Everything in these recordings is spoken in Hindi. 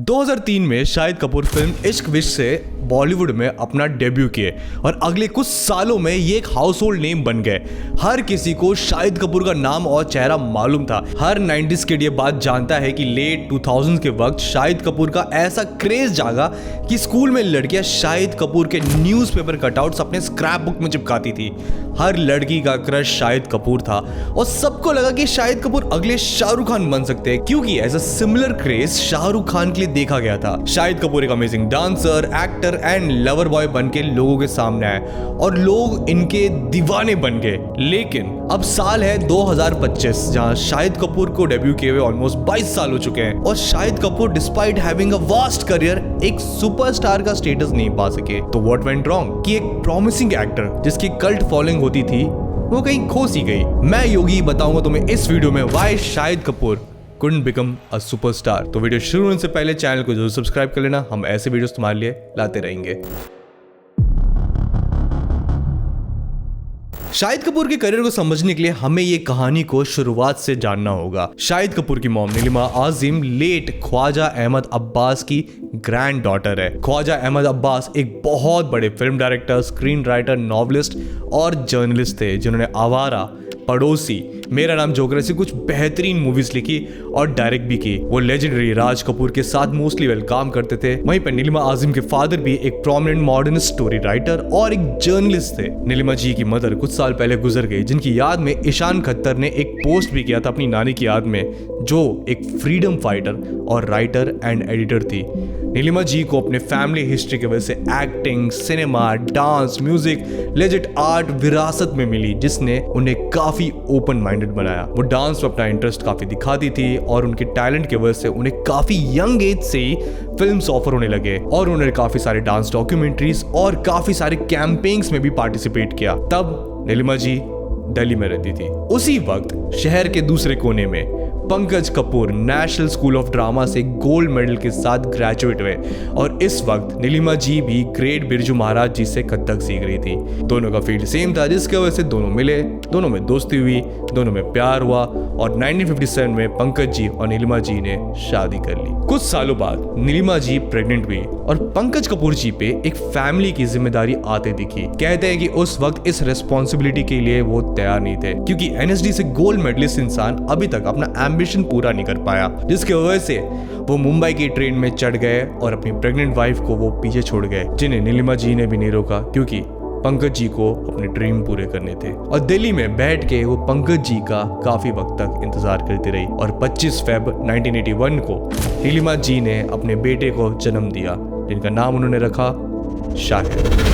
2003 में शाहिद कपूर फिल्म इश्क विश्क से बॉलीवुड में अपना डेब्यू किए और अगले कुछ सालों में ये एक हाउस होल्ड नेम बन गए। हर किसी को शाहिद कपूर का नाम और चेहरा मालूम था। हर 90s किड ये बात जानता है कि लेट 2000s के वक्त शाहिद कपूर का ऐसा क्रेज जागा कि स्कूल में लड़कियां शाहिद कपूर के न्यूज़पेपर कटआउट्स अपने स्क्रैप बुक में चिपकाती थी। हर लड़की का क्रश शाहिद कपूर था और सबको लगा कि शाहिद कपूर अगले शाहरुख खान बन सकते हैं, क्योंकि ऐसा सिमिलर क्रेज शाहरुख खान के लिए देखा गया था। शाहिद कपूर एक amazing dancer, actor and lover boy बन के लोगों के सामने आए और लोग इनके दीवाने बन गए। लेकिन अब साल है 2025 जहां शाहिद कपूर को डेब्यू किए हुए ऑलमोस्ट 22 साल हो चुके हैं और Shahid Kapoor despite having a vast career एक सुपरस्टार का स्टेटस नहीं पा सके। तो व्हाट वेंट रॉन्ग कि एक प्रॉमिसिंग एक्टर जिसकी कल्ट फॉलोइंग होती थी वो कहीं खो सी गई। मैं योगी बताऊंगा तुम्हें इस वीडियो में why Shahid Kapoor couldn't become a superstar। तो वीडियो शुरू होने से पहले चैनल को जरूर सब्सक्राइब कर लेना, हम ऐसे वीडियोस तुम्हारे लिए लाते रहेंगे। शाहिद कपूर के करियर को समझने के लिए हमें ये कहानी को शुरुआत से जानना होगा। शाहिद कपूर की मॉम नीलिमा आजिम लेट ख्वाजा अहमद अब्बास की ग्रैंड डॉटर है। ख्वाजा अहमद अब्बास एक बहुत बड़े film director, screen writer, novelist और जर्नलिस्ट थे जिन्होंने आवारा, पड़ोसी, मेरा नाम जोकर ऐसी कुछ बेहतरीन मूवीज लिखी और डायरेक्ट भी की। वो लेजेंडरी राज कपूर के साथ मोस्टली वेल काम करते थे। वहीं पर नीलिमा आजिम के फादर भी एक प्रोमिनेंट मॉडर्न स्टोरी राइटर और एक जर्नलिस्ट थे। नीलिमा जी की मदर कुछ साल पहले गुजर गई, जिनकी याद में ईशान खत्तर ने एक पोस्ट भी किया था अपनी नानी की याद में, जो एक फ्रीडम फाइटर और राइटर एंड एडिटर थी। नीलिमा जी को अपने फैमिली हिस्ट्री की वजह से acting, cinema, dance, music, legend art विरासत में मिली, जिसने उन्हें काफी ओपन माइंडेड बनाया। वो डांस में अपना इंटरेस्ट काफी दिखाती थी और उनके टैलेंट की वजह से उन्हें काफी यंग एज से ही फिल्म्स ऑफर होने लगे और उन्होंने काफी सारे डांस डॉक्यूमेंट्रीज और काफी सारे कैंपेन्स में भी पार्टिसिपेट किया। तब नीलिमा जी दिल्ली में रहती थी। उसी वक्त शहर के दूसरे कोने में Pankaj Kapoor national school of drama से गोल्ड मेडल के साथ ग्रेजुएट हुए और इस वक्त नीलिमा जी भी ग्रेट बिरजू महाराज जी से कथक सीख रही थी। दोनों का फील्ड सेम था, जिसकी वजह से दोनों मिले, दोनों में दोस्ती हुई, दोनों में प्यार हुआ और 1957 में पंकज जी और नीलिमा जी ने शादी कर ली। कुछ सालों बाद नीलिमा जी प्रेग्नेंट हुई और पंकज कपूर जी पे एक फैमिली की जिम्मेदारी आते दिखी। कहते हैं कि उस वक्त इस रिस्पॉन्सिबिलिटी के लिए वो तैयार नहीं थे, क्योंकि एनएसडी से गोल्ड मेडलिस्ट इंसान अभी तक अपना एम्बिशन पूरा नहीं कर पाया, जिसकी वजह से वो मुंबई की ट्रेन में चढ़ गए और अपनी प्रेग्नेंट वाइफ को वो पीछे छोड़ गए, जिन्हें नीलिमा जी ने भी नहीं रोका, क्योंकि पंकज जी को अपने ड्रीम पूरे करने थे। और दिल्ली में बैठ के वो पंकज जी का काफी वक्त तक इंतजार करती रही और 25 फेब 1981 को नीलिमा जी ने अपने बेटे को जन्म दिया, जिनका नाम उन्होंने रखा शाहिद।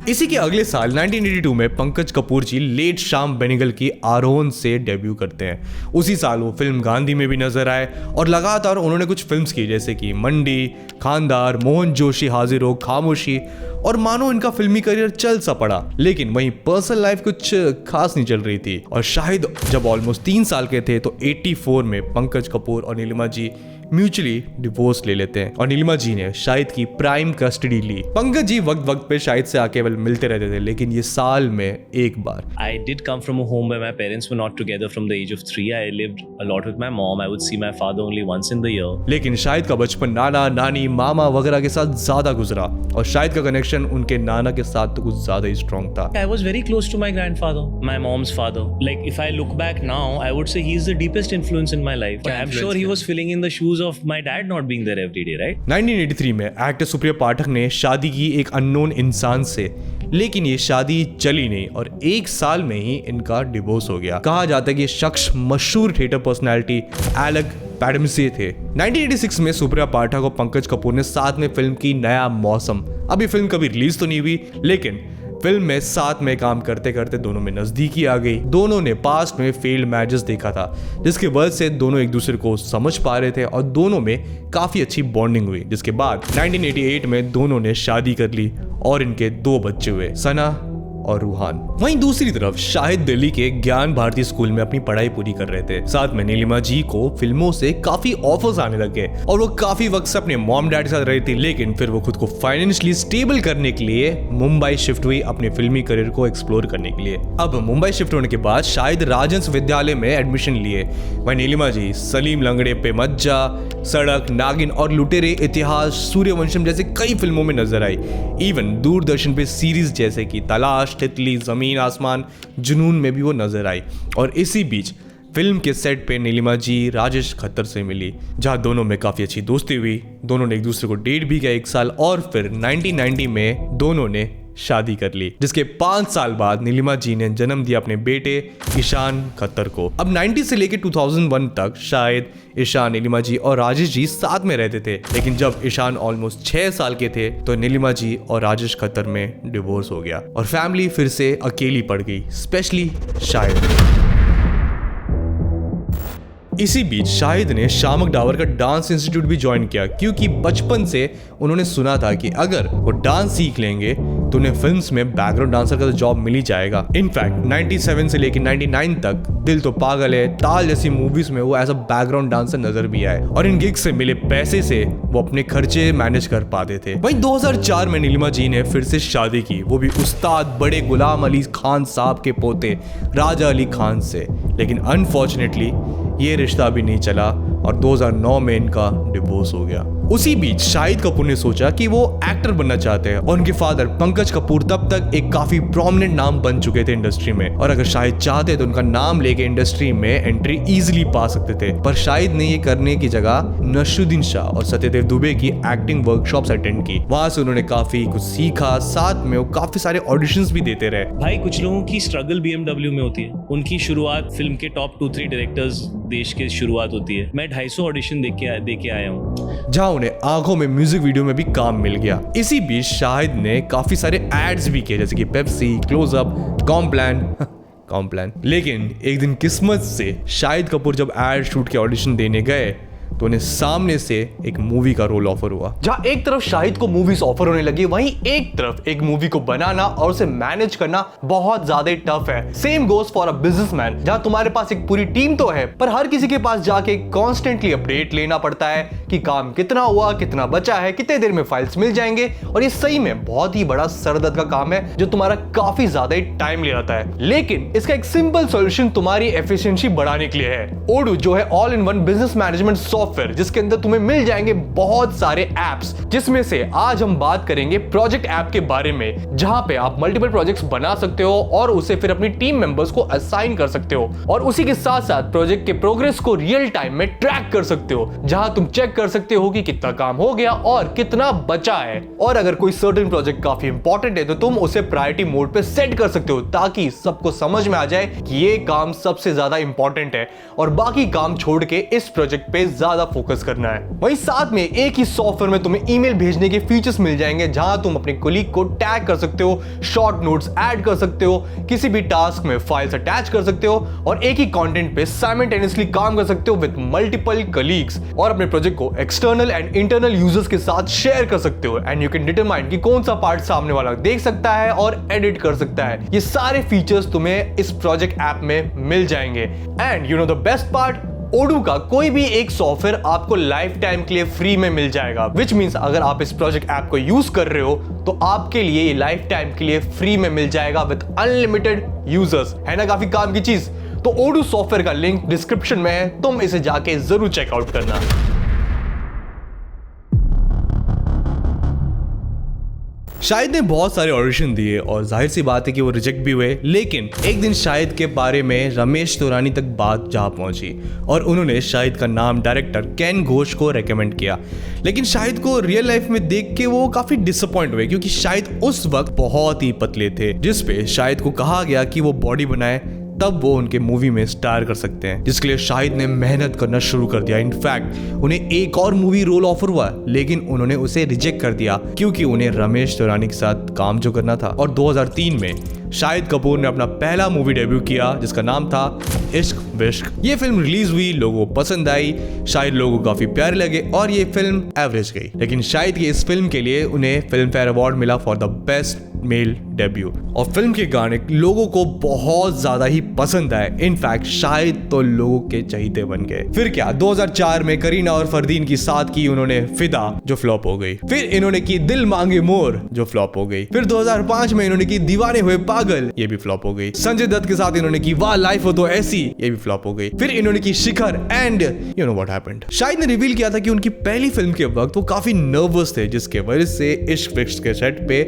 इसी के अगले साल 1982 में पंकज कपूर जी लेट शाम बेनेगल की आरोहण से डेब्यू करते हैं। उसी साल वो फिल्म गांधी में भी नजर आए और लगातार उन्होंने कुछ फिल्म्स की, जैसे कि मंडी, खानदार, मोहन जोशी हाजिर हो, खामोशी, और मानो इनका फिल्मी करियर चल सा पड़ा। लेकिन वहीं पर्सनल लाइफ कुछ खास नहीं चल रही थी और शाहिद जब ऑलमोस्ट 3 साल के थे तो 84 में पंकज कपूर और नीलिमा जी म्यूचुअली डिवोर्स ले लेते हैं और नीलिमा जी ने शाहिद की प्राइम कस्टडी ली। पंकज जी वक्त पे शाहिद से आके मिलते रहते थे, लेकिन ये साल में एक बार। I did come from a home where my parents were not together from the age of 3. I lived a lot with my mom. I would see my father only once in the year. लेकिन शाहिद का बचपन नाना, नानी, मामा वगैरह के साथ ज्यादा गुजरा और शाहिद का कनेक्शन उनके नाना के साथ तो कुछ ज्यादा ही स्ट्रॉन्ग था। I was very close to my grandfather, my mom's father. Like if I look back now, I would say he's the deepest influence in my life. But I'm sure he was filling in the shoes of my dad not being there every day, right? 1983 में एक्टर सुप्रिया पाठक ने शादी की एक अननोन इंसान से, लेकिन ये शादी चली नहीं और 1 साल में ही इनका डिवोर्स हो गया। कहा जाता है कि ये शख्स मशहूर थिएटर पर्सनालिटी एलेक पैडमसे थे। 1986 में सुप्रिया पाठक और पंकज कपूर ने साथ में फिल्म की नया मौसम। अभी फिल्म कभी रिलीज तो नहीं हुई, लेकिन फिल्म में साथ में काम करते करते दोनों में नजदीकी आ गई। दोनों ने पास्ट में फेल्ड मैरिजेस देखा था, जिसकी वजह से दोनों एक दूसरे को समझ पा रहे थे और दोनों में काफी अच्छी बॉन्डिंग हुई, जिसके बाद 1988 में दोनों ने शादी कर ली और इनके 2 बच्चे हुए, सना और रूहान। वहीं दूसरी तरफ शाहिद दिल्ली के ज्ञान भारती स्कूल में अपनी पढ़ाई पूरी कर रहे थे। साथ में नीलिमा जी को फिल्मों से काफी ऑफर्स आने लगे और वो काफी वक्त से अपने मॉम डैड के साथ रही थी, लेकिन फिर वो खुद को फाइनेंशियली स्टेबल करने के लिए मुंबई शिफ्ट हुई अपने फिल्मी करियर को एक्सप्लोर करने के लिए। अब मुंबई शिफ्ट होने के बाद शाहिद राजहंस विद्यालय में एडमिशन लिए। वहीं नीलिमा जी सलीम लंगड़े पे मज्जा, सड़क, नागिन और लुटेरे, इतिहास, सूर्यवंशम जैसे कई फिल्मों में नजर आई। इवन दूरदर्शन पे सीरीज जैसे कि तलाश, तितली, जमीन आसमान, जुनून में भी वो नजर आई। और इसी बीच फिल्म के सेट पे नीलिमा जी राजेश खत्तर से मिली, जहां दोनों में काफी अच्छी दोस्ती हुई। दोनों ने एक दूसरे को डेट भी किया 1 साल और फिर 1990 में दोनों ने शादी कर ली, जिसके 5 साल बाद नीलिमा जी ने जन्म दिया अपने बेटे ईशान खत्तर को। अब 90 से लेकर 2001 तक शाहिद, ईशान, नीलिमा जी और राजेश जी साथ में रहते थे, लेकिन जब ईशान ऑलमोस्ट 6 साल के थे तो नीलिमा जी और राजेश खत्तर में डिवोर्स हो गया और फैमिली फिर से अकेली पड़ गई, स्पेशली शाहिद। इसी बीच शाहिद ने शामक डावर का डांस इंस्टीट्यूट भी ज्वाइन किया, क्योंकि बचपन से उन्होंने सुना था कि अगर वो डांस सीख लेंगे तो उन्हें फिल्म्स में बैकग्राउंड डांसर का तो जॉब मिल ही जाएगा। इनफैक्ट 97 से लेकर 99 तक दिल तो पागल है, ताल जैसी मूवीज में वो एज अ बैकग्राउंड डांसर नजर भी आए और इन गिग्स से मिले पैसे से वो अपने खर्चे मैनेज कर पाते थे। वहीं 2004 में नीलिमा जी ने फिर से शादी की, वो भी उस्ताद बड़े गुलाम अली खान साहब के पोते राजा अली खान से, लेकिन अनफॉर्चुनेटली ये रिश्ता भी नहीं चला और 2009 में इनका डिवोर्स हो गया। उसी बीच शाहिद कपूर ने सोचा कि वो एक्टर बनना चाहते हैं और उनके फादर पंकज कपूर तब तक एक काफी प्रोमिनेंट नाम बन चुके थे इंडस्ट्री में, और अगर शाहिद चाहते तो उनका नाम लेके इंडस्ट्री में एंट्री इजीली पा सकते थे। पर शाहिद ने ये करने की जगह नसरुद्दीन शाह और सत्यदेव दुबे की एक्टिंग वर्कशॉप्स अटेंड की। वहां से उन्होंने काफी कुछ सीखा, साथ में वो काफी सारे ऑडिशंस भी देते रहे। भाई कुछ लोगों की स्ट्रगल BMW में होती है, उनकी शुरुआत फिल्म के टॉप 2-3 डायरेक्टर्स देश के शुरुआत होती है। मैं 250 ऑडिशन दे के आया हूँ, जहां उन्हें आंखों में म्यूजिक वीडियो में भी काम मिल गया। इसी बीच शाहिद ने काफी सारे एड्स भी किए, जैसे कि पेप्सी, क्लोजअप, कॉम्प्लान। लेकिन एक दिन किस्मत से शाहिद कपूर जब एड शूट के ऑडिशन देने गए तो उन्हें सामने से एक मूवी का रोल ऑफर हुआ। जहां एक तरफ शाहिद को मूवीज ऑफर होने लगी, वहीं एक तरफ एक मूवी को बनाना और उसे मैनेज करना बहुत ज्यादा टफ है। Same goes for a businessman, जहां तुम्हारे पास एक पूरी टीम तो है, पर हर किसी के पास जाके कॉन्स्टेंटली अपडेट लेना पड़ता है कि काम कितना हुआ, कितना बचा है, कितने देर में फाइल्स मिल जाएंगे। और ये सही में बहुत ही बड़ा सरदर्द का काम है जो तुम्हारा काफी ज्यादा टाइम ले जाता है। लेकिन इसका एक सिंपल सोल्यूशन तुम्हारी एफिशिएंसी बढ़ाने के लिए है। ओडू जो है all in one business management software, जिसके अंदर तुम्हें मिल जाएंगे बहुत सारे एप्स, जिसमें से आज हम बात करेंगे प्रोजेक्ट ऐप के बारे में, जहां पे आप मल्टीपल प्रोजेक्ट्स बना सकते हो और उसे फिर अपनी टीम मेंबर्स को असाइन कर सकते हो, और उसी के साथ साथ प्रोजेक्ट के प्रोग्रेस को रियल टाइम में ट्रैक कर सकते हो, जहां तुम चेक कर सकते हो कि कितना काम हो गया और कितना बचा है। और अगर कोई सर्टेन प्रोजेक्ट काफी इंपॉर्टेंट है तो तुम उसे प्रायोरिटी मोड पे सेट कर सकते हो, ताकि सबको समझ में आ जाए कि ये काम सबसे ज्यादा इंपॉर्टेंट है और बाकी काम छोड़ के इस प्रोजेक्ट पे ज्यादा फोकस करना है। वहीं साथ में एक ही सॉफ्टवेयर में तुम्हें ईमेल भेजने के फीचर्स मिल जाएंगे, जहां तुम अपने कोलीग को टैग कर सकते हो, शॉर्ट नोट्स ऐड कर सकते हो, किसी भी टास्क में फाइल्स अटैच कर सकते हो और एक ही कंटेंट पे साइमल्टेनियसली काम कर सकते हो विद मल्टीपल कलीग्स, और अपने प्रोजेक्ट को एक्सटर्नल एंड इंटरनल यूजर्स के साथ शेयर कर सकते हो। एंड यू कैन डिटरमाइन कि कौन सा पार्ट सामने वाला देख सकता है और एडिट कर सकता है। ये सारे फीचर्स तुम्हें इस प्रोजेक्ट ऐप में मिल जाएंगे। And you know the best part, Odoo का कोई भी एक सॉफ्टवेयर आपको लाइफ टाइम के लिए फ्री में मिल जाएगा, विच मींस अगर आप इस प्रोजेक्ट ऐप को यूज कर रहे हो तो आपके लिए ये लाइफ टाइम के लिए फ्री में मिल जाएगा विद अनलिमिटेड यूजर्स। है ना काफी काम की चीज? तो ओडू सॉफ्टवेयर का लिंक डिस्क्रिप्शन में है, तुम इसे जाके जरूर चेकआउट करना। शाहिद ने बहुत सारे ऑडिशन दिए और जाहिर सी बात है कि वो रिजेक्ट भी हुए, लेकिन एक दिन शाहिद के बारे में रमेश तौरानी तक बात जा पहुंची और उन्होंने शाहिद का नाम डायरेक्टर केन घोष को रेकमेंड किया। लेकिन शाहिद को रियल लाइफ में देख के वो काफी डिसअपॉइंट हुए, क्योंकि शाहिद उस वक्त बहुत ही पतले थे, जिस पे शाहिद को कहा गया कि वो बॉडी बनाए तब वो उनके मूवी में स्टार कर सकते हैं, जिसके लिए शाहिद ने मेहनत करना शुरू कर दिया। इनफैक्ट उन्हें एक और मूवी रोल ऑफर हुआ, लेकिन उन्होंने उसे रिजेक्ट कर दिया क्योंकि उन्हें रमेश तौरानी के साथ काम जो करना था। और 2003 में शाहिद कपूर ने अपना पहला मूवी डेब्यू किया, जिसका नाम था इश्क विश्क। ये फिल्म रिलीज हुई, लोगों को पसंद आई, शाहिद लोगों को काफी प्यारे लगे और ये फिल्म एवरेज गई। लेकिन शाहिद की इस फिल्म के लिए उन्हें फिल्म फेयर अवार्ड मिला for the best male debut. और फिल्म के गाने लोगों को बहुत ज्यादा ही पसंद आए, इनफैक्ट शायद तो लोगों के चहीते बन गए। फिर क्या 2004 में करीना और फरदीन की साथ की उन्होंने फिदा, जो फ्लॉप हो गई। फिर इन्होंने की दिल मांगे मोर, जो फ्लॉप हो गई। फिर 2005 में इन्होंने की दीवाने हुए पागल, ये भी फ्लॉप हो गई। संजय दत्त के साथ इन्होंने की वाह लाइफ हो तो ऐसी, ये भी फ्लॉप हो गई। फिर इन्होंने की Shikhar and you know what happened. Shahid ने रिवील किया था कि उनकी पहली फिल्म के वक्त वो काफी नर्वस थे, जिसके वजह से इश्क फिक्स के सेट पे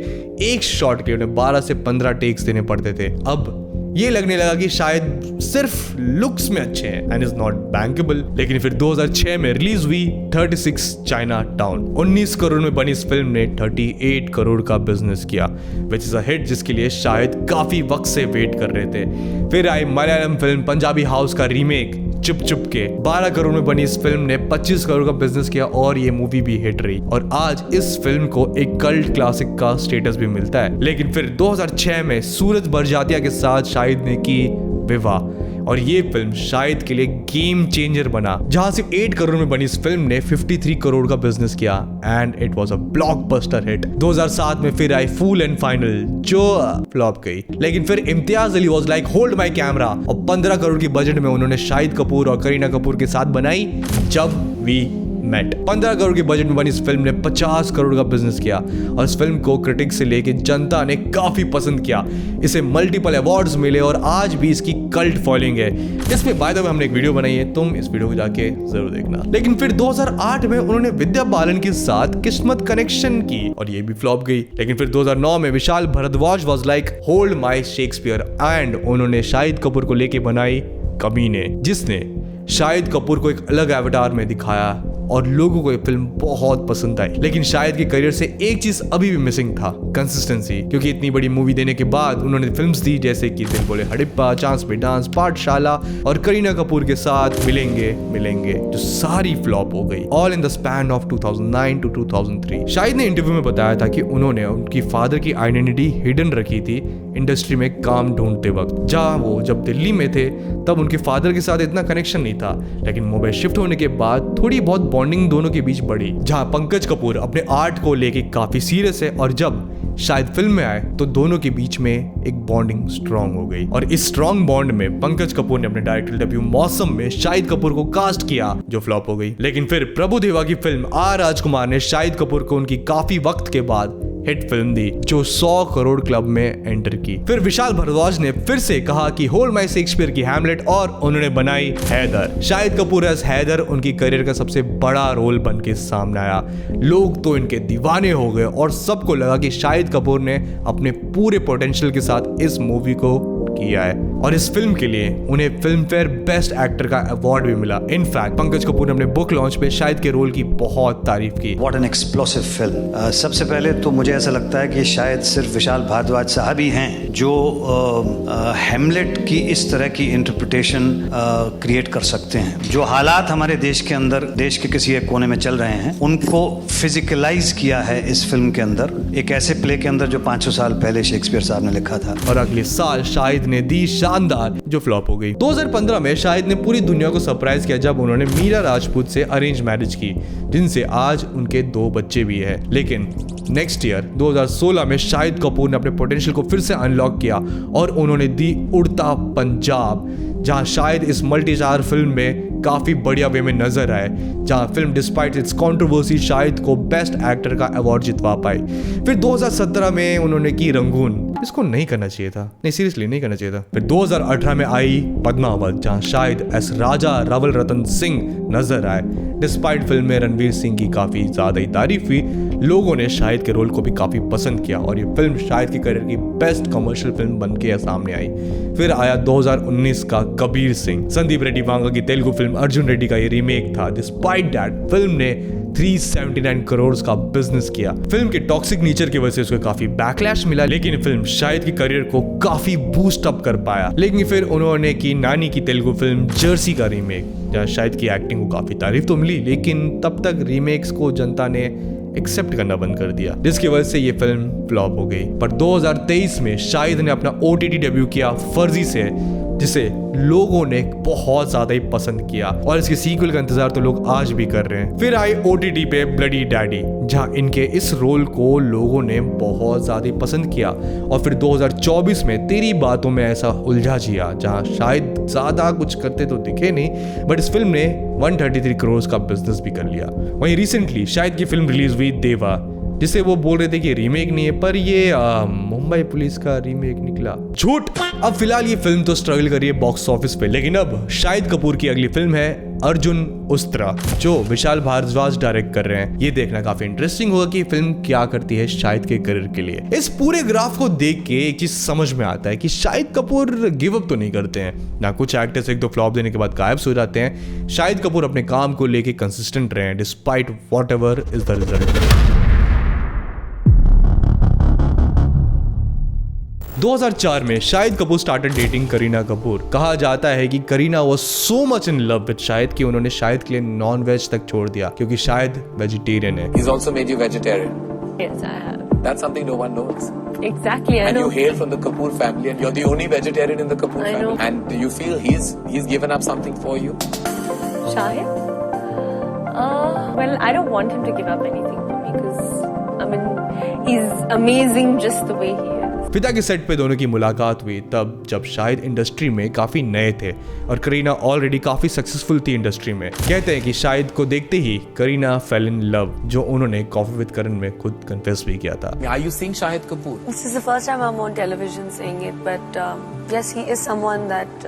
एक शॉट के उन्हें 12 से 15 टेक्स देने पड़ते थे। अब ये लगने लगा कि शायद सिर्फ लुक्स में अच्छे हैं एंड इज नॉट बैंकेबल। लेकिन फिर 2006 में रिलीज हुई 36 चाइना टाउन। 19 करोड़ में बनी इस फिल्म ने 38 करोड़ का बिजनेस किया, विच इज अ हिट जिसके लिए शायद काफी वक्त से वेट कर रहे थे। फिर आई मलयालम फिल्म पंजाबी हाउस का रीमेक चुप चुप के। 12 करोड़ में बनी इस फिल्म ने 25 करोड़ का बिजनेस किया और ये मूवी भी हिट रही और आज इस फिल्म को एक कल्ट क्लासिक का स्टेटस भी मिलता है। लेकिन फिर 2006 में सूरज बरजातिया के साथ शाहिद ने की विवाह और ये फिल्म शाहिद के लिए गेम चेंजर बना, जहां से 8 करोड़ में बनी इस फिल्म ने 53 करोड़ का बिजनेस किया and it was a blockbuster hit. 2007 में फिर आई फूल एंड फाइनल, जो फ्लॉप गई। लेकिन फिर Imtiaz Ali was like hold my camera और 15 करोड़ की बजट में उन्होंने शाहिद कपूर और करीना कपूर के साथ बनाई जब वी मेट। 15 करोड़ के बजट में बनी इस फिल्म ने 50 करोड़ का बिजनेस किया और इस फिल्म को क्रिटिक्स से लेके जनता ने काफी पसंद किया। इसे मल्टीपल अवार्ड्स मिले और आज भी इसकी कल्ट फॉलोइंग है। इसमें बाय द वे हमने एक वीडियो बनाई है, तुम इस वीडियो को जाके जरूर देखना। लेकिन फिर 2008 में उन्होंने विद्या बालन के साथ किस्मत कनेक्शन की और ये भी फ्लॉप गई। लेकिन फिर 2009 में Vishal Bhardwaj was like hold my Shakespeare and उन्होंने शाहिद कपूर को लेके बनाई कमीने, जिसने शाहिद कपूर को एक अलग एवटार में दिखाया और लोगों को ये फिल्म बहुत पसंद आई। लेकिन शाहिद के करियर से एक चीज अभी भी मिसिंग था, कंसिस्टेंसी। क्योंकि इतनी बड़ी मूवी देने के बाद उन्होंने फिल्म्स दी जैसे कि दिल बोले हड़प्पा, चांस पे डांस, पाठशाला और करीना कपूर के साथ मिलेंगे मिलेंगे, जो सारी फ्लॉप हो गई, all in the span of 2009 to 2003। Shahid ने इंटरव्यू में बताया था कि उन्होंने उनकी फादर की आइडेंटिटी हिडन रखी थी इंडस्ट्री में काम ढूंढते वक्त। जहाँ वो जब दिल्ली में थे तब उनके फादर के साथ इतना कनेक्शन नहीं था, लेकिन मुंबई शिफ्ट होने के बाद थोड़ी बहुत बॉन्डिंग दोनों के बीच बढ़ी। जहां पंकज कपूर अपने आर्ट को लेके काफी सीरियस है और जब शायद फिल्म में आए तो दोनों के बीच में एक बॉन्डिंग स्ट्रांग हो गई और इस स्ट्रांग बॉन्ड में पंकज कपूर ने अपने डायरेक्टर डेब्यू मौसम में शाहिद कपूर को कास्ट किया, जो फ्लॉप हो गई। लेकिन फिर प्रभुदेवा की फिल्म आर राजकुमार ने शाहिद कपूर को उनकी काफी वक्त के बाद हिट फिल्म दी, जो 100 करोड़ क्लब में एंटर की। फिर विशाल भारद्वाज ने फिर से कहा कि होल्ड माय शेक्सपियर की हैमलेट और उन्होंने बनाई हैदर। शाहिद कपूर एज हैदर उनकी करियर का सबसे बड़ा रोल बन के सामने आया। लोग तो इनके दीवाने हो गए और सबको लगा कि शाहिद कपूर ने अपने पूरे पोटेंशियल के साथ इस मूवी को किया है और इस फिल्म के लिए उन्हें फिल्म फेयर बेस्ट एक्टर का अवार्ड भी मिला। इनफैक्ट पंकज कपूर ने अपने बुक लॉन्च पे शाहिद के रोल की बहुत तारीफ की। What an explosive film. सबसे पहले तो मुझे ऐसा लगता है कि शायद सिर्फ विशाल भारद्वाज साहब ही हैं जो हैमलेट की इस तरह की इंटरप्रिटेशन क्रिएट कर सकते हैं। जो हालात हमारे देश के अंदर, देश के किसी एक कोने में चल रहे हैं, उनको फिजिकलाइज किया है इस फिल्म के अंदर, एक ऐसे प्ले के अंदर जो 500 साल पहले शेक्सपियर साहब ने लिखा था। और अगले साल शाहिद ने दी शानदार, जो फ्लॉप हो गई। 2015 में शाहिद ने पूरी दुनिया को सरप्राइज किया जब उन्होंने मीरा राजपूत से अरेंज मैरिज की, जिनसे आज उनके 2 बच्चे भी हैं। लेकिन नेक्स्ट ईयर 2016 में शाहिद कपूर ने अपने पोटेंशियल को फिर से अनलॉक किया और उन्होंने दी उड़ता पंजाब, जहां शायद इस मल्टी स्टार फिल्म में काफी बढ़िया वे में नजर आए, जहां film despite it's controversy Shahid को बेस्ट एक्टर का अवार्ड जितवा पाई। फिर 2017 में उन्होंने की रंगून, इसको नहीं करना चाहिए था, नहीं सीरियसली नहीं करना चाहिए था। फिर 2018 में आई पद्मावत, जहां शाहिद एस राजा रावल रतन सिंह नजर आए। डिस्पाइट फिल्म में रणवीर सिंह की काफी ज्यादा ही तारीफ हुई, लोगों ने शाहिद के रोल को भी काफी पसंद किया और ये फिल्म शाहिद की करियर की बेस्ट कमर्शियल फिल्म बन के सामने आई। फिर आया 2019 का कबीर सिंह, संदीप रेड्डी वांगा की तेलुगु फिल्म अर्जुन रेड्डी का ये रीमेक था। डिस्पाइट दैट फिल्म ने 379 करोड़ का बिजनेस किया। फिल्म के टॉक्सिक नेचर की वजह से उसको काफी बैकलैश मिला, लेकिन फिल्म शाहिद की करियर को काफी बूस्ट अप कर पाया। लेकिन फिर उन्होंने की नानी की तेलुगु फिल्म जर्सी का रीमेक, जहां शाहिद की एक्टिंग को काफी तारीफ तो मिली, लेकिन तब तक रीमेक्स को जनता ने एक्सेप्ट करना बंद कर दिया, जिसकी वजह से ये फिल्म फ्लॉप हो गई। पर 2023 में शाहिद ने अपना OTT डेब्यू किया फर्जी से, जिसे लोगों ने बहुत ज्यादा ही पसंद किया और इसके सीक्वल का इंतजार तो लोग आज भी कर रहे हैं। फिर आई OTT पे ब्लडी डैडी, जहां इनके इस रोल को लोगों ने बहुत ज्यादा पसंद किया। और फिर 2024 में तेरी बातों में ऐसा उलझा जिया, जहां शायद ज्यादा कुछ करते तो दिखे नहीं, बट इस फिल्म ने 133 करोड़ का बिजनेस भी कर लिया। वहीं रिसेंटली शायद की फिल्म रिलीज हुई देवा, जिसे वो बोल रहे थे कि रीमेक नहीं है, पर ये मुंबई पुलिस का रीमेक निकला। झूठ। अब फिलहाल ये फिल्म तो स्ट्रगल कर रही है बॉक्स ऑफिस पे, लेकिन अब शाहिद कपूर की अगली फिल्म है अर्जुन उस्त्रा, जो विशाल भारद्वाज डायरेक्ट कर रहे हैं। ये देखना काफी इंटरेस्टिंग होगा कि फिल्म क्या करती है शाहिद के करियर के लिए। इस पूरे ग्राफ को देख के एक चीज समझ में आता है कि शाहिद कपूर गिव अप तो नहीं करते हैं ना। कुछ एक्टर्स एक दो फ्लॉप देने के बाद गायब हो जाते हैं। शाहिद कपूर अपने काम को लेके कंसिस्टेंट रहे हैं despite whatever is the result. 2004 में शाहिद कपूर स्टार्टेड डेटिंग करीना कपूर। कहा जाता है कि Kareena was so much in love with Shahid कि उन्होंने शाहिद के लिए नॉन वेज तक छोड़ दिया, क्योंकि शाहिद वेजिटेरियन है। He's also made you vegetarian. Yes, I have. That's something no one knows. Exactly, I And know. you hail from the Kapoor family, and you're the only vegetarian in the Kapoor I family. know. And do you feel he's given up something for you? Shahid? Well, I don't want him to give up anything for me because, I mean, he's amazing just the way he is. पिता के सेट पे दोनों की मुलाकात हुई तब जब शाहिद इंडस्ट्री में काफी नए थे और करीना ऑलरेडी काफी सक्सेसफुल थी इंडस्ट्री में। कहते हैं कि शाहिद को देखते ही करीना फेल इन लव, जो उन्होंने कॉफी विद करण में खुद कन्फेस भी किया था। Are you seeing Shahid Kapoor? This is the first time I'm on television saying it, but yes, he is someone that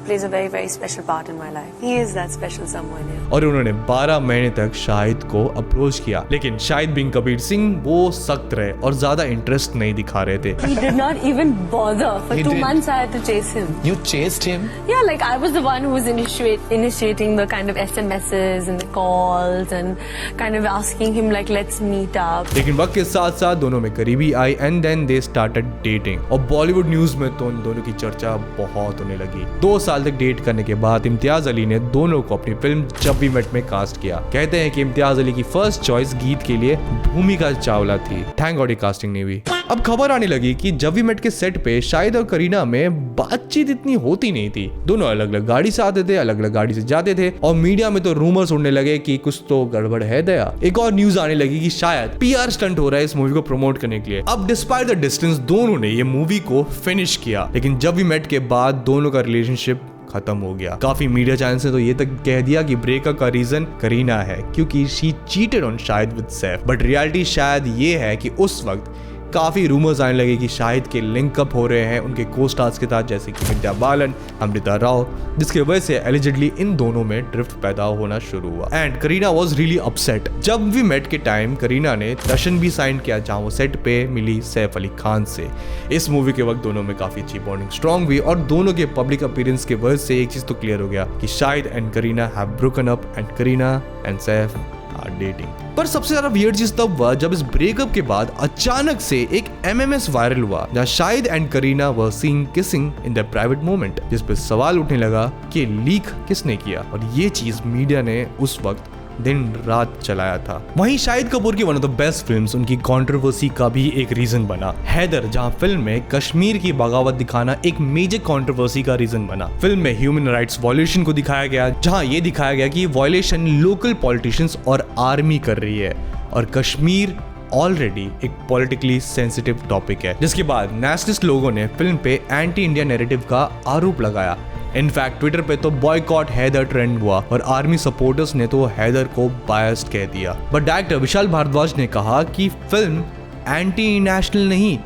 plays a very, very special part in my life. He is that special someone. Yeah. और उन्होंने 12 महीने तक शाहिद को अप्रोच किया, लेकिन शाहिद बिन कबीर सिंह वो सख्त रहे और ज्यादा इंटरेस्ट नहीं दिखा रहे थे। He did not even bother. For He 2 did. months I had to chase him. You chased him? Yeah, like I was the one who was initiating the kind of SMSs and the calls and kind of asking him like, let's meet up. लेकिन वक्त के साथ साथ दोनों में करीबी आई and then they started dating. और बॉलीवुड न्यूज में तो उन दोनों की चर्चा बहुत होने लगी। 2 साल तक डेट करने के बाद इम्तियाज अली ने दोनों को अपनी फिल्म जब वी मेट में कास्ट किया। कहते हैं कि इम्तियाज अली की फर्स्ट चॉइस गीत के लिए भूमिका चावला थी। थैंक गॉड ये कास्टिंग नहीं हुई। अब खबर आने लगी कि जब वी मेट के सेट पे शाहिद और करीना में बातचीत इतनी होती नहीं थी। दोनों अलग अलग गाड़ी से आते थे, अलग अलग गाड़ी से जाते थे और मीडिया में तो रूमर्स उड़ने लगे कि कुछ तो गड़बड़ है दया। एक और न्यूज आने लगी कि शायद PR स्टंट हो रहा है इस मूवी को प्रमोट करने के लिए। अब डिस्पाइट द डिस्टेंस दोनों ने ये मूवी को फिनिश किया, लेकिन जब वी मेट के बाद दोनों का रिलेशनशिप खत्म हो गया। काफी मीडिया चैनल्स ने तो ये तक कह दिया कि ब्रेकअप का रीजन करीना है क्योंकि she cheated on Shahid with Saif. But reality शायद ये है कि उस वक्त काफी रूमर्स आने लगे कि शाहिद के लिंकअप हो रहे हैं उनके को स्टार्स के साथ, जैसे कि विद्या बालन, अमृता राव, जिसकी वजह से एलिजिडली इन दोनों में ड्रिफ्ट पैदा होना शुरू हुआ। And Kareena was really upset. जब वी मेट के टाइम करीना ने दर्शन भी साइन किया, जहां वो सेट पे मिली सैफ अली खान से। इस मूवी के वक्त दोनों में काफी अच्छी बॉन्डिंग स्ट्रॉन्ग हुई और दोनों के पब्लिक अपीयरेंस के वजह से एक चीज तो क्लियर हो गया कि Shahid and Kareena have broken up and Kareena and Saif are dating. पर सबसे ज्यादा वियर्ड चीज तब हुआ जब इस ब्रेकअप के बाद अचानक से एक MMS वायरल हुआ, जहां Shahid and Kareena were seen kissing in the private moment, जिस पे सवाल उठने लगा कि लीक किसने किया। और ये चीज मीडिया ने उस वक्त दिन रात चलाया था। वहीं शाहिद कपूर की one of the best films उनकी कंट्रोवर्सी का भी एक रीजन बना, हैदर, जहां फिल्म में कश्मीर की बगावत दिखाना एक मेजर कंट्रोवर्सी का रीजन बना। फिल्म में ह्यूमन राइट्स वॉयलेशन को दिखाया गया, जहां ये दिखाया गया कि वॉयलेशन लोकल पॉलिटिशियंस और आर्मी कर रही है और कश्मीर ऑलरेडी एक पॉलिटिकली सेंसिटिव टॉपिक है, जिसके बाद नेशनलिस्ट लोगों ने फिल्म पे एंटी इंडिया नैरेटिव का आरोप लगाया। इनफैक्ट ट्विटर पे तो बॉयकॉट हैदर ट्रेंड हुआ और आर्मी सपोर्टर्स ने तो हैदर को बायस्ड कह दिया। बट डायरेक्टर विशाल भारद्वाज ने कहा कि फिल्म एंटी नेशनल नहीं,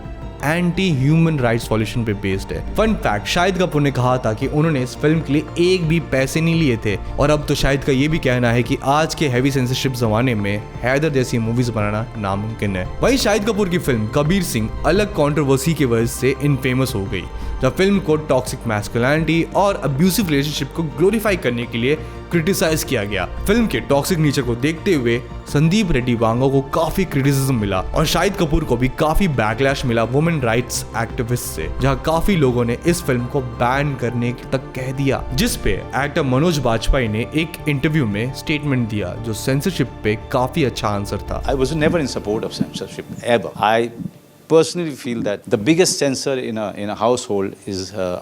एंटी ह्यूमन राइट्स वॉल्यूशन पे बेस्ड है। फन फैक्ट, शाहिद कपूर ने कहा था कि उन्होंने इस फिल्म के लिए एक भी पैसे नहीं लिए थे। और अब तो शाहिद का ये भी कहना है कि आज के हैवी सेंसरशिप जमाने में हैदर जैसी मूवीज बनाना नामुमकिन है। वहीं शाहिद कपूर की फिल्म कबीर सिंह अलग कंट्रोवर्सी की वजह से इनफेमस हो गई, जब फिल्म को टॉक्सिक मैस्कुलिनिटी और अब्यूसिव रिलेशनशिप को ग्लोरीफाई करने के लिए क्रिटिसाइज किया गया। फिल्म के टॉक्सिक नेचर को देखते हुए संदीप रेड्डी वांगा को काफी क्रिटिसिज्म मिला और शाहिद कपूर को भी काफी बैकलैश मिला वुमेन राइट्स एक्टिविस्ट से, जहां काफी लोगों ने इस फिल्म को बैन करने तक कह दिया। जिस पे एक्टर मनोज बाजपेयी ने एक इंटरव्यू में स्टेटमेंट दिया जो सेंसरशिप पे काफी अच्छा आंसर था। I was never in support of censorship ever. I personally feel that the biggest censor in a household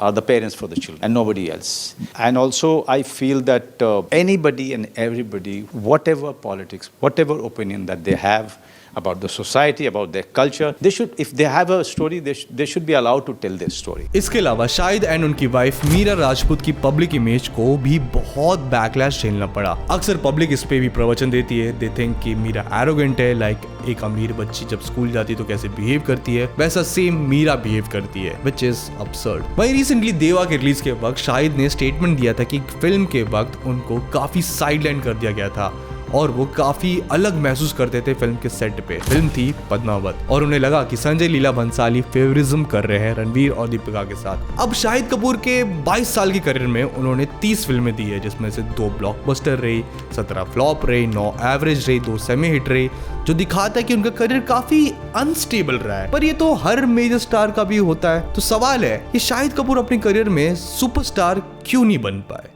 are the parents for the children and nobody else. And also I feel that anybody and everybody, whatever politics, whatever opinion that they have about the society, about their culture, they should, if they have a story, they should be allowed to tell their story. इसके अलावा शाहिद एंड उनकी वाइफ मीरा राजपूत की पब्लिक इमेज को भी बहुत बैकलैश झेलना पड़ा। अक्सर पब्लिक इस पे भी प्रवचन देती है, दे थिंक कि मीरा एरोगेंट है, लाइक एक अमीर बच्ची जब स्कूल जाती है तो कैसे बिहेव करती है वैसा सेम मीरा बिहेव करती है, व्हिच इज अब्सर्ड। वहीं रिसेंटली देवा के रिलीज के वक्त शाहिद ने स्टेटमेंट दिया था कि फिल्म के वक्त उनको काफी साइडलाइन कर दिया गया था और वो काफी अलग महसूस करते थे फिल्म के सेट पे। फिल्म थी पद्मावत और उन्हें लगा कि संजय लीला भंसाली फेवरिज्म कर रहे हैं रणवीर और दीपिका के साथ। अब शाहिद कपूर के 22 साल की करियर में उन्होंने 30 फिल्में दी है, जिसमें से 2 ब्लॉकबस्टर रही, 17 फ्लॉप रही, 9 एवरेज रही, 2 सेमी हिट रही, जो दिखाता है कि उनका करियर काफी अनस्टेबल रहा है। पर ये तो हर मेजर स्टार का भी होता है। तो सवाल है कि शाहिद कपूर अपने करियर में सुपरस्टार क्यों नहीं बन पाए?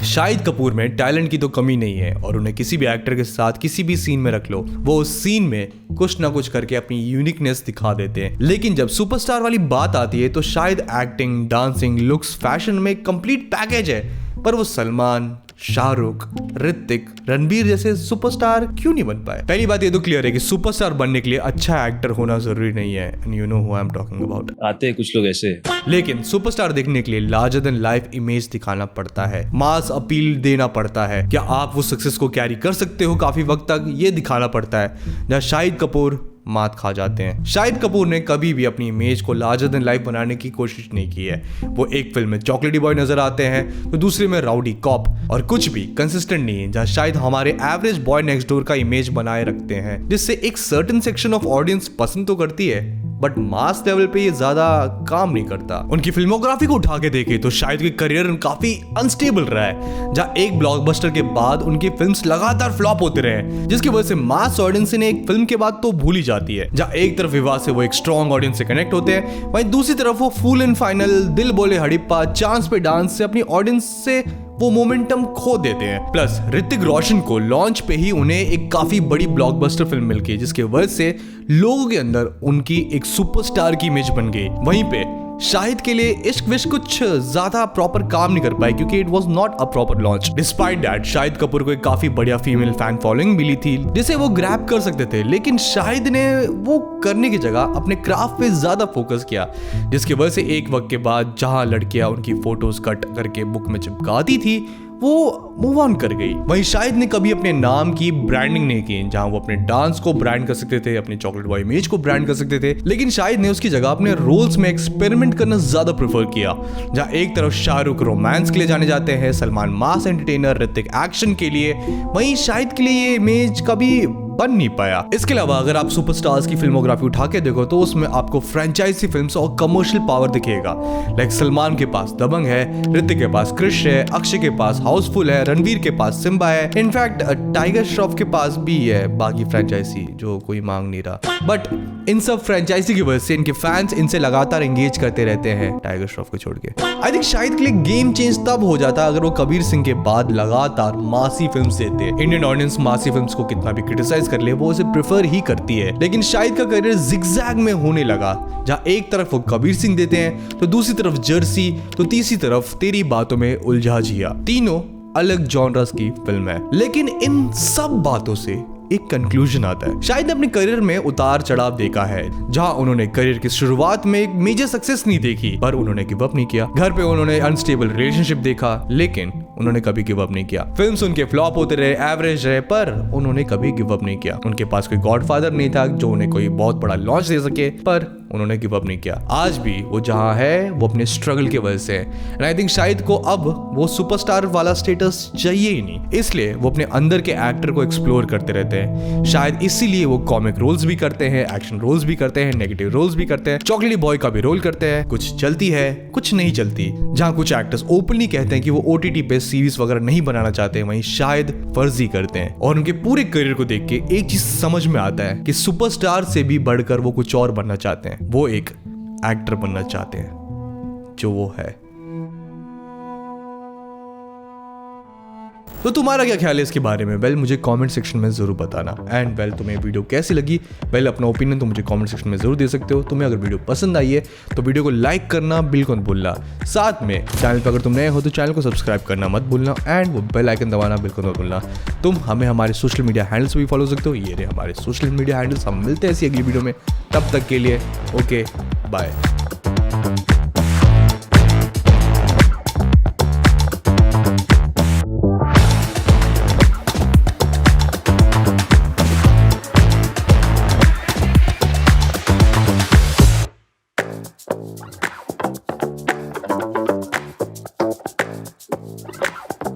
शाहिद कपूर में टैलेंट की तो कमी नहीं है और उन्हें किसी भी एक्टर के साथ किसी भी सीन में रख लो, वो उस सीन में कुछ ना कुछ करके अपनी यूनिकनेस दिखा देते हैं। लेकिन जब सुपरस्टार वाली बात आती है तो शायद एक्टिंग, डांसिंग, लुक्स, फैशन में कंप्लीट पैकेज है, पर वो सलमान, शाहरुख, ऋतिक, रणबीर जैसे सुपरस्टार क्यों नहीं बन पाए? पहली बात ये तो क्लियर है कि सुपरस्टार बनने के लिए अच्छा एक्टर होना जरूरी नहीं है, and you know who I am talking about. आते हैं कुछ लोग ऐसे, लेकिन सुपरस्टार देखने के लिए लार्जर देन लाइफ इमेज दिखाना पड़ता है, मास अपील देना पड़ता है। क्या आप वो सक्सेस को कैरी कर सकते हो काफी वक्त तक, ये दिखाना पड़ता है, जहां शाहिद कपूर मात खा जाते हैं। शाहिद कपूर ने कभी भी अपनी इमेज को लार्जर देन लाइफ बनाने की कोशिश नहीं की है। वो एक फिल्म में चॉकलेटी बॉय नजर आते हैं तो दूसरे में राउडी कॉप, और कुछ भी कंसिस्टेंट नहीं है। जहां शायद हमारे एवरेज बॉय नेक्स्ट डोर का इमेज बनाए रखते हैं, जिससे एक सर्टेन सेक्शन ऑफ ऑडियंस पसंद तो करती है, बट मास लेवल पे ये ज्यादा काम नहीं करता। उनकी फिल्मोग्राफी को उठा के देखे तो शायद की करियर काफी अनस्टेबल रहा है, जहां एक ब्लॉकबस्टर के बाद उनकी फिल्म्स लगातार फ्लॉप होते रहे, जिसकी वजह से मास ऑडियंस ने एक फिल्म के बाद तो भूल ही जाती है। जहां एक तरफ विवाह से वो एक स्ट्रॉन्ग ऑडियंस से कनेक्ट होते हैं, वहीं दूसरी तरफ वो फुल एंड फाइनल, दिल बोले हड़िप्पा, चांस पे डांस से अपनी ऑडियंस से वो मोमेंटम खो देते हैं। प्लस ऋतिक रोशन को लॉन्च पे ही उन्हें एक काफी बड़ी ब्लॉकबस्टर फिल्म मिल गई, जिसके वजह से लोगों के अंदर उनकी एक सुपरस्टार की इमेज बन गई। वहीं पे शाहिद के लिए इश्क विश्क कुछ ज्यादा प्रॉपर काम नहीं कर पाए, क्योंकि it was not a proper launch. Despite that Shahid Kapoor को एक काफी बढ़िया फीमेल फैन फॉलोइंग मिली थी, जिसे वो ग्रैब कर सकते थे, लेकिन शाहिद ने वो करने की जगह अपने क्राफ्ट पे ज्यादा फोकस किया, जिसकी वजह से एक वक्त के बाद जहां लड़कियां उनकी फोटोज कट करके बुक में चिपकाती थी, वो मूव ऑन कर गई। वहीं शाहिद ने कभी अपने नाम की ब्रांडिंग नहीं की, जहां वो अपने डांस को ब्रांड कर सकते थे, अपने चॉकलेट बॉय इमेज को ब्रांड कर सकते थे, लेकिन शाहिद ने उसकी जगह अपने रोल्स में एक्सपेरिमेंट करना ज्यादा प्रेफर किया। जहां एक तरफ शाहरुख रोमांस के लिए जाने जाते हैं, सलमान मास एंटरटेनर, ऋतिक एक्शन के लिए, वहीं शाहिद के लिए ये इमेज कभी बन नहीं पाया। इसके अलावा अगर आप सुपरस्टार्स की फिल्मोग्राफी उठा के देखो तो उसमें आपको फ्रेंचाइजी फिल्म्स और कमर्शियल पावर दिखेगा। लाइक सलमान के पास दबंग है, ऋतिक के पास क्रिश है, अक्षय के पास हाउसफुल है, रणवीर के पास सिम्बा है, इनफैक्ट टाइगर श्रॉफ के पास भी है बाकी फ्रेंचाइजी जो कोई मांग नहीं रहा। बट इन सब फ्रेंचाइजी की वजह से इनके फैंस इनसे लगातार एंगेज करते रहते हैं, टाइगर श्रॉफ को छोड़ के। आई थिंक शाहिद के लिए गेम चेंज तब हो जाता अगर वो कबीर सिंह के बाद लगातार मासी फिल्म्स देते। इंडियन ऑडियंस मासी फिल्म्स को कितना भी क्रिटिसाइज कर ले, वो उसे प्रेफर ही करती है। लेकिन शाहिद का करियर जिगजैग में होने लगा, जहां एक तरफ वो कबीर सिंह देते हैं तो दूसरी तरफ जर्सी, तो तीसरी तरफ तेरी बातों में उलझा जिया। तीनों अलग जॉनर्स की फिल्म है, लेकिन इन सब बातों से एक कंक्लूजन आता है। शायद ने अपने करियर में उतार चढ़ाव देखा है, जहां उन्होंने करियर की शुरुआत में एक मेजर सक्सेस नहीं देखी, पर उन्होंने गिव अप नहीं किया। घर पे उन्होंने अनस्टेबल रिलेशनशिप देखा, लेकिन उन्होंने कभी गिव अप नहीं किया। फिल्म्स उनके फ्लॉप होते रहे, एवरेज रहे, पर उन्होंने कभी गिव अप नहीं किया। उनके पास कोई गॉडफादर नहीं था जो उन्हें कोई बहुत बड़ा लॉन्च दे सके, पर उन्होंने गिव अप नहीं किया। आज भी वो जहां है वो अपने स्ट्रगल की वजह से है। एंड आई थिंक शाहिद को अब वो सुपरस्टार वाला स्टेटस चाहिए ही नहीं, इसलिए वो अपने अंदर के एक्टर को एक्सप्लोर करते रहते हैं। शायद इसीलिए वो कॉमिक रोल्स भी करते हैं, एक्शन रोल्स भी करते हैं, नेगेटिव रोल्स भी करते हैं, चॉकलेटी बॉय का भी रोल करते हैं। कुछ चलती है, कुछ नहीं चलती। जहां कुछ एक्टर्स ओपनली कहते हैं कि वो OTT पे सीरीज वगैरह नहीं बनाना चाहते, वहीं शायद फर्जी करते हैं। और उनके पूरे करियर को देख के एक चीज समझ में आता है कि सुपरस्टार से भी बढ़कर वो कुछ और बनना चाहते हैं। वो एक एक्टर बनना चाहते हैं, जो वो है। तो तुम्हारा क्या ख्याल है इसके बारे में? वेल मुझे कमेंट सेक्शन में जरूर बताना। एंड वेल तुम्हें वीडियो कैसी लगी? वेल अपना ओपिनियन तो मुझे कमेंट सेक्शन में जरूर दे सकते हो। तुम्हें अगर वीडियो पसंद आई है तो वीडियो को लाइक करना बिल्कुल भूलना। साथ में चैनल पर अगर तुम नए हो तो चैनल को सब्सक्राइब करना मत भूलना एंड वो बेल आइकन दबाना बिल्कुल मत भूलना। तुम हमें हमारे सोशल मीडिया हैंडल्स भी फॉलो सकते हो। ये रहे हमारे सोशल मीडिया हैंडल्स। हम मिलते हैं ऐसी अगली वीडियो में, तब तक के लिए ओके बाय।